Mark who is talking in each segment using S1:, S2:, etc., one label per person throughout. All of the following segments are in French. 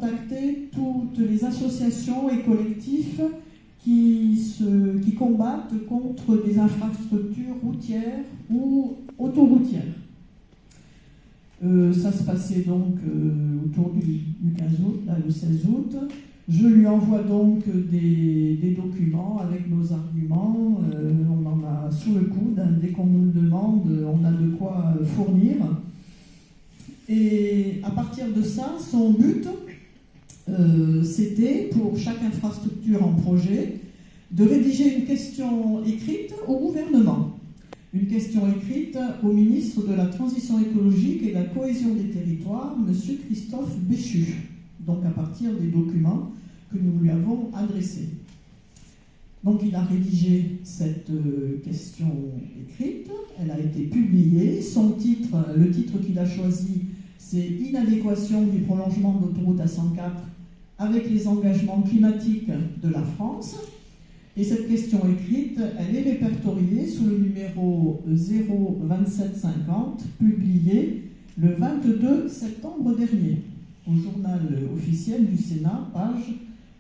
S1: contacté toutes les associations et collectifs qui combattent contre des infrastructures routières ou autoroutières. Ça se passait donc autour du 15 août, là, le 16 août. Je lui envoie donc des documents avec nos arguments. On en a sous le coude. Dès qu'on nous le demande, on a de quoi fournir. Et à partir de ça, son but, c'était, pour chaque infrastructure en projet, de rédiger une question écrite au gouvernement. Une question écrite au ministre de la Transition écologique et de la cohésion des territoires, M. Christophe Béchu, donc à partir des documents que nous lui avons adressés. Donc il a rédigé cette question écrite, elle a été publiée. Son titre, le titre qu'il a choisi, c'est « Inadéquation du prolongement de l'autoroute A104 avec les engagements climatiques de la France ». Et cette question écrite, elle est répertoriée sous le numéro 02750, publié le 22 septembre dernier, au journal officiel du Sénat, page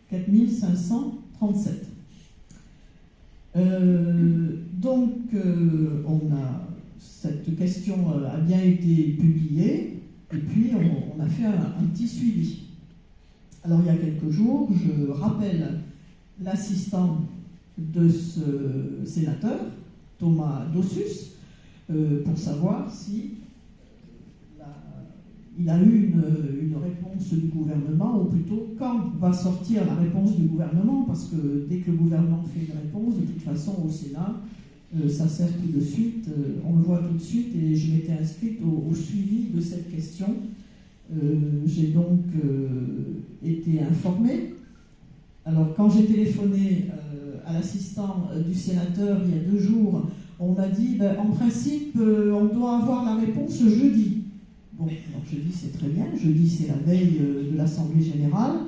S1: 4537. Cette question a bien été publiée, et puis on a fait un petit suivi. Alors il y a quelques jours, je rappelle l'assistant de ce sénateur, Thomas Dossus, pour savoir si il a eu une réponse du gouvernement, ou plutôt quand va sortir la réponse du gouvernement, parce que dès que le gouvernement fait une réponse, de toute façon au Sénat, ça sert tout de suite, on le voit tout de suite, et je m'étais inscrite au suivi de cette question. J'ai donc été informée. Alors quand j'ai téléphoné à l'assistant du sénateur il y a 2 jours, on m'a dit en principe on doit avoir la réponse jeudi. Bon, alors jeudi c'est très bien, jeudi c'est la veille de l'Assemblée générale,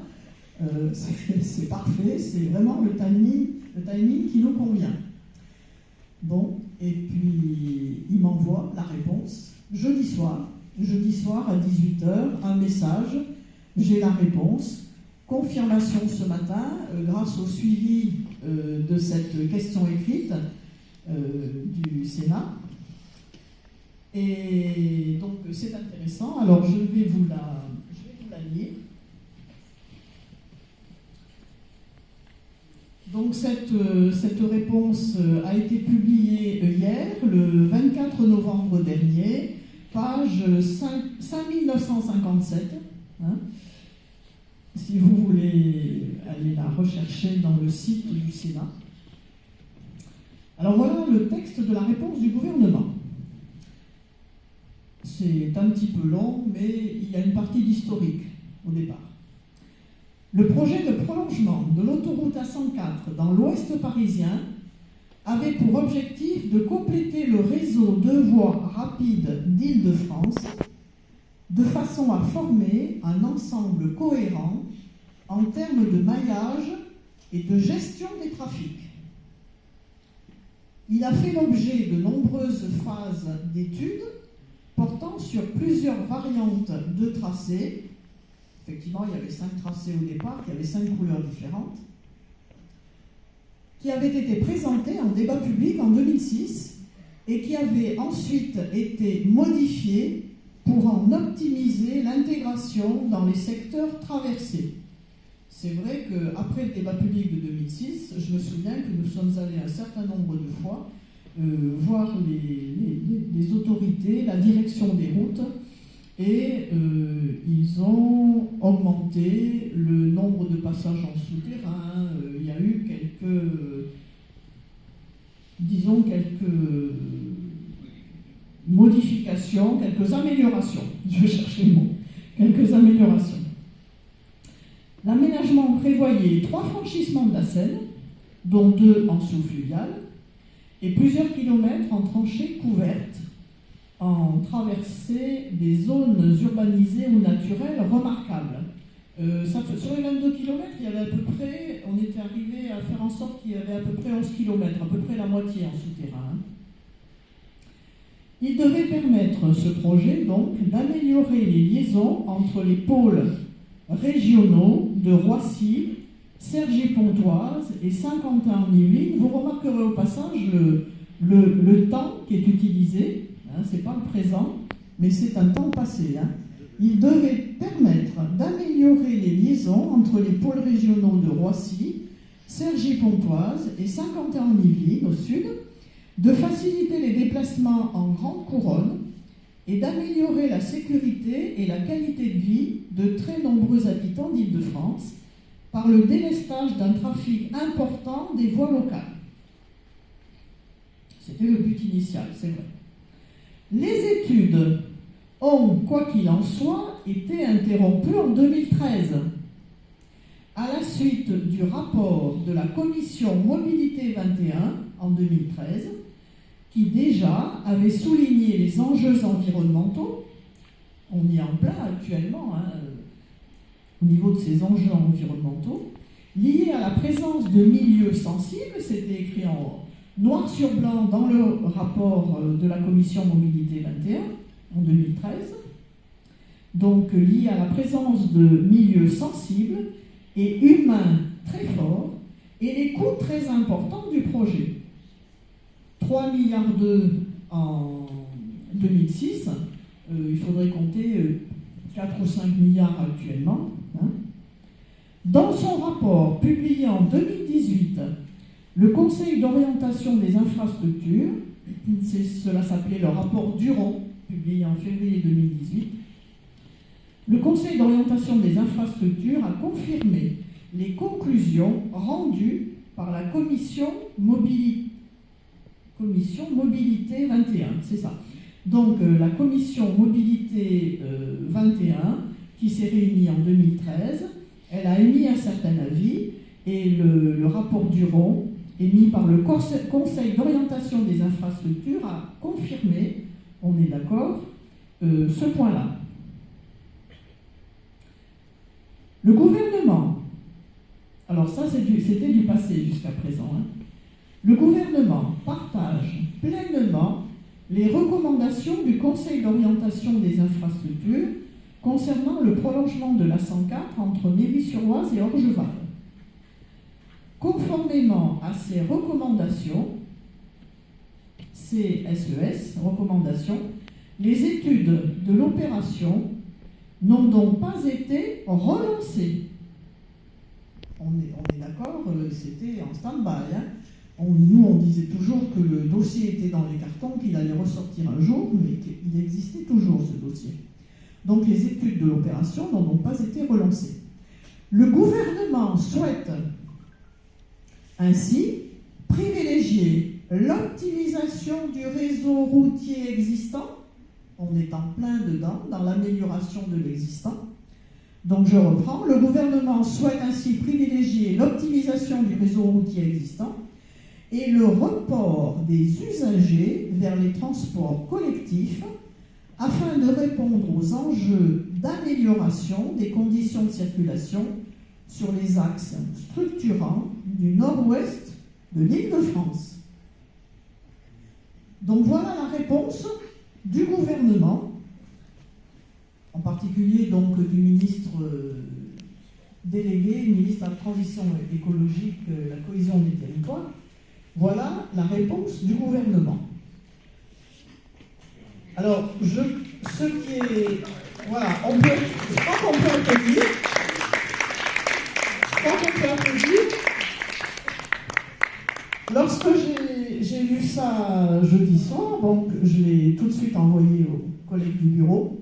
S1: c'est parfait, c'est vraiment le timing qui nous convient. Bon, et puis il m'envoie la réponse jeudi soir à 18h, un message, j'ai la réponse. Confirmation ce matin, grâce au suivi de cette question écrite du Sénat. Et donc c'est intéressant. Alors je vais vous la lire. Donc cette réponse a été publiée hier, le 24 novembre dernier, page 5957. Hein. Si vous voulez aller la rechercher dans le site du Sénat. Alors voilà le texte de la réponse du gouvernement. C'est un petit peu long, mais il y a une partie d'historique au départ. Le projet de prolongement de l'autoroute A104 dans l'ouest parisien avait pour objectif de compléter le réseau de voies rapides d'Île-de-France de façon à former un ensemble cohérent en termes de maillage et de gestion des trafics. Il a fait l'objet de nombreuses phases d'études portant sur plusieurs variantes de tracés. Effectivement, il y avait 5 tracés au départ, il y avait 5 couleurs différentes, qui avaient été présentés en débat public en 2006 et qui avaient ensuite été modifiés pour en optimiser l'intégration dans les secteurs traversés. C'est vrai qu'après le débat public de 2006, je me souviens que nous sommes allés un certain nombre de fois voir les autorités, la direction des routes, et ils ont augmenté le nombre de passages en souterrain. Il y a eu quelques modifications, quelques améliorations. Je vais chercher le mot. Quelques améliorations. L'aménagement prévoyait 3 franchissements de la Seine, dont 2 en sous-fluvial, et plusieurs kilomètres en tranchées couvertes, en traversée des zones urbanisées ou naturelles remarquables. Sur les 22 km, il y avait à peu près, on était arrivé à faire en sorte qu'il y avait à peu près 11 km, à peu près la moitié en souterrain. Il devait permettre, ce projet donc, d'améliorer les liaisons entre les pôles régionaux de Roissy, Cergy-Pontoise et Saint-Quentin-en-Yvelines. Vous remarquerez au passage le temps qui est utilisé, hein, ce n'est pas le présent, mais c'est un temps passé. Hein. Il devait permettre d'améliorer les liaisons entre les pôles régionaux de Roissy, Cergy-Pontoise et Saint-Quentin-en-Yvelines au sud, de faciliter les déplacements en grande couronne et d'améliorer la sécurité et la qualité de vie de très nombreux habitants d'Île-de-France par le délestage d'un trafic important des voies locales. C'était le but initial, c'est vrai. Les études ont, quoi qu'il en soit, été interrompues en 2013, à la suite du rapport de la commission Mobilité 21 en 2013, qui déjà avait souligné les enjeux environnementaux. On y est en plein actuellement, hein, au niveau de ces enjeux environnementaux, liés à la présence de milieux sensibles, c'était écrit en noir sur blanc dans le rapport de la commission Mobilité 21 en 2013, donc liés à la présence de milieux sensibles et humains très forts et les coûts très importants du projet. 3,2 milliards en 2006, il faudrait compter 4 ou 5 milliards actuellement. Hein. Dans son rapport publié en 2018, le Conseil d'orientation des infrastructures, cela s'appelait le rapport Duron, publié en février 2018, le Conseil d'orientation des infrastructures a confirmé les conclusions rendues par la commission Mobilité 21, c'est ça. Donc la commission Mobilité 21, qui s'est réunie en 2013, elle a émis un certain avis, et le rapport Duron, émis par le Conseil d'orientation des infrastructures, a confirmé, on est d'accord, ce point-là. Le gouvernement, alors ça c'était du passé jusqu'à présent, hein. Le gouvernement partage pleinement les recommandations du Conseil d'orientation des infrastructures concernant le prolongement de la 104 entre Méry-sur-Oise et Orgeval. Conformément à ces recommandations, CSES, recommandations, les études de l'opération n'ont donc pas été relancées. On est d'accord, c'était en stand-by. Hein. Nous, on disait toujours que le dossier était dans les cartons, qu'il allait ressortir un jour, mais qu'il existait toujours, ce dossier. Donc les études de l'opération n'ont donc pas été relancées. Le gouvernement souhaite ainsi privilégier l'optimisation du réseau routier existant. On est en plein dedans, dans l'amélioration de l'existant. Donc je reprends. Le gouvernement souhaite ainsi privilégier l'optimisation du réseau routier existant et le report des usagers vers les transports collectifs afin de répondre aux enjeux d'amélioration des conditions de circulation sur les axes structurants du nord-ouest de l'Île-de-France. Donc voilà la réponse du gouvernement, en particulier donc du ministre délégué, ministre de la Transition écologique, la cohésion des territoires. Voilà la réponse du gouvernement. Alors, ce qui est... Voilà, je crois qu'on peut applaudir. Lorsque j'ai lu ça jeudi soir, donc je l'ai tout de suite envoyé aux collègues du bureau,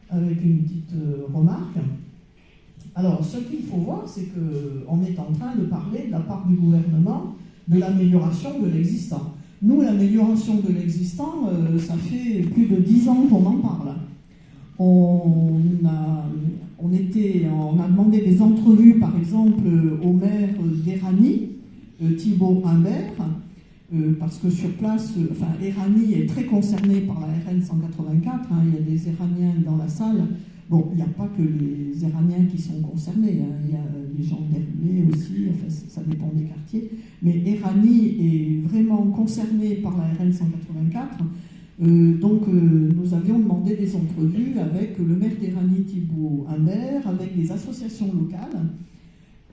S1: avec une petite remarque. Alors, ce qu'il faut voir, c'est qu'on est en train de parler de la part du gouvernement de l'amélioration de l'existant. Nous, l'amélioration de l'existant, ça fait plus de 10 ans qu'on en parle. On a demandé des entrevues, par exemple, au maire d'Éragny, Thibault Humbert, parce que sur place, Éragny est très concerné par la RN 184, hein, il y a des Éragniens dans la salle. Bon, il n'y a pas que les Éragniens qui sont concernés, hein, il y a les gens d'Herblay aussi, enfin, ça dépend des quartiers. Mais Éragny est vraiment concerné par la RN 184 Nous avions demandé des entrevues avec le maire d'Éragny, Thibault Humbert, avec des associations locales,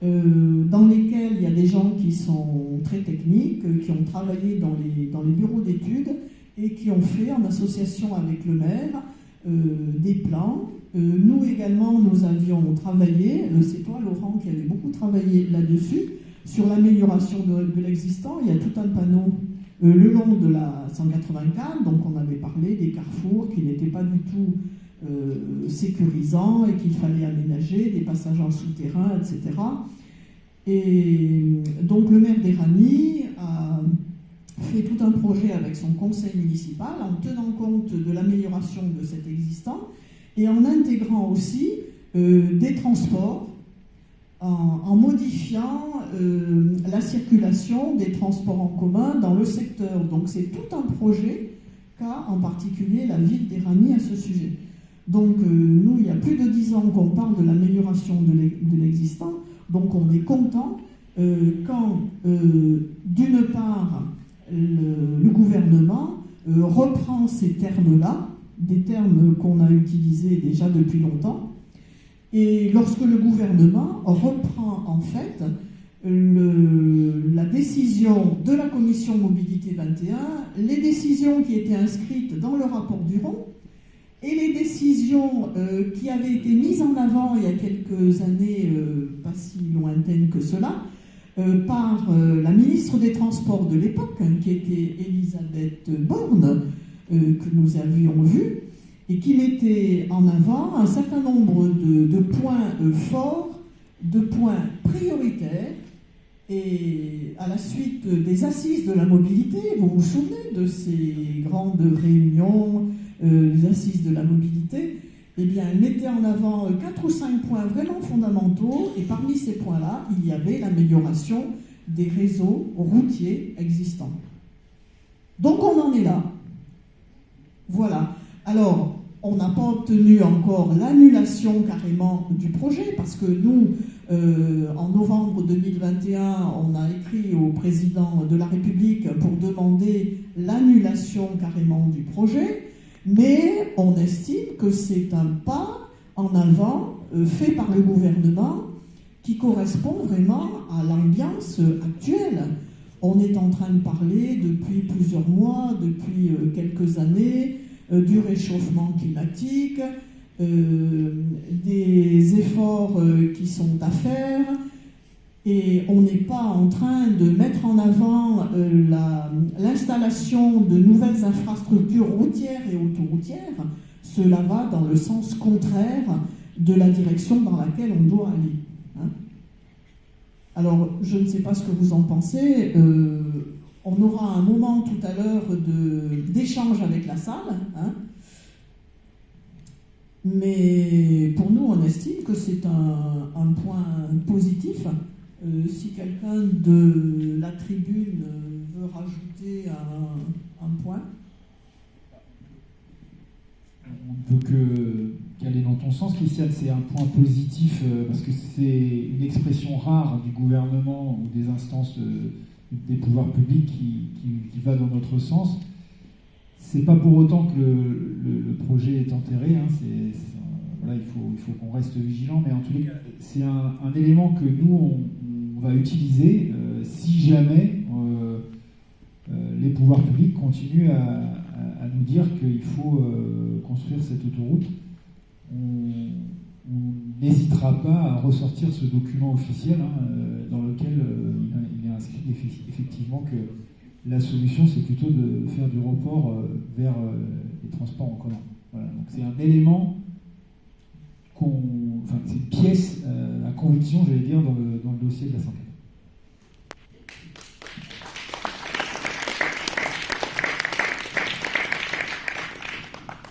S1: dans lesquelles il y a des gens qui sont très techniques, qui ont travaillé dans les bureaux d'études et qui ont fait, en association avec le maire, des plans. Nous également, nous avions travaillé, c'est toi Laurent qui avait beaucoup travaillé là-dessus, sur l'amélioration de l'existant. Il y a tout un panneau le long de la 184, donc on avait parlé des carrefours qui n'étaient pas du tout sécurisants et qu'il fallait aménager, des passages en souterrain, etc. Et donc le maire d'Éragny a fait tout un projet avec son conseil municipal en tenant compte de l'amélioration de cet existant et en intégrant aussi des transports, en modifiant la circulation des transports en commun dans le secteur. Donc c'est tout un projet qu'a en particulier la ville d'Éragny à ce sujet. Donc nous, il y a plus de 10 ans qu'on parle de l'amélioration de l'existant, donc on est content quand, d'une part, le gouvernement reprend ces termes-là, des termes qu'on a utilisés déjà depuis longtemps, et lorsque le gouvernement reprend en fait la décision de la commission Mobilité 21, les décisions qui étaient inscrites dans le rapport Duron, et les décisions qui avaient été mises en avant il y a quelques années, pas si lointaines que cela, par la ministre des Transports de l'époque, qui était Elisabeth Borne, que nous avions vue, et qui mettait en avant un certain nombre de points forts, de points prioritaires. Et à la suite des assises de la mobilité, vous vous souvenez de ces grandes réunions, les assises de la mobilité, eh bien, elle mettait en avant 4 ou 5 points vraiment fondamentaux, et parmi ces points-là, il y avait l'amélioration des réseaux routiers existants. Donc on en est là. Voilà. Alors, on n'a pas obtenu encore l'annulation carrément du projet, parce que nous, en novembre 2021, on a écrit au président de la République pour demander l'annulation carrément du projet, mais on estime que c'est un pas en avant fait par le gouvernement qui correspond vraiment à l'ambiance actuelle. On est en train de parler depuis plusieurs mois, depuis quelques années, du réchauffement climatique, des efforts qui sont à faire, et on n'est pas en train de mettre en avant l'installation de nouvelles infrastructures routières et autoroutières. Cela va dans le sens contraire de la direction dans laquelle on doit aller. Hein. Alors, je ne sais pas ce que vous en pensez. On aura un moment tout à l'heure d'échange avec la salle. Hein. Mais pour nous, on estime que c'est un point positif. Si quelqu'un de la tribune veut rajouter un point.
S2: On ne peut qu'aller dans ton sens, Christiane. C'est un point positif parce que c'est une expression rare du gouvernement ou des instances des pouvoirs publics qui va dans notre sens. C'est pas pour autant que le projet est enterré. Hein. Voilà, il faut qu'on reste vigilant, mais en tous les cas, c'est un élément que nous on va utiliser si jamais les pouvoirs publics continuent à nous dire qu'il faut construire cette autoroute. On n'hésitera pas à ressortir ce document officiel dans lequel il est inscrit effectivement que la solution, c'est plutôt de faire du report vers les transports en commun. Voilà. Donc c'est un élément, c'est une pièce à conviction, j'allais dire, dans le dossier de la santé.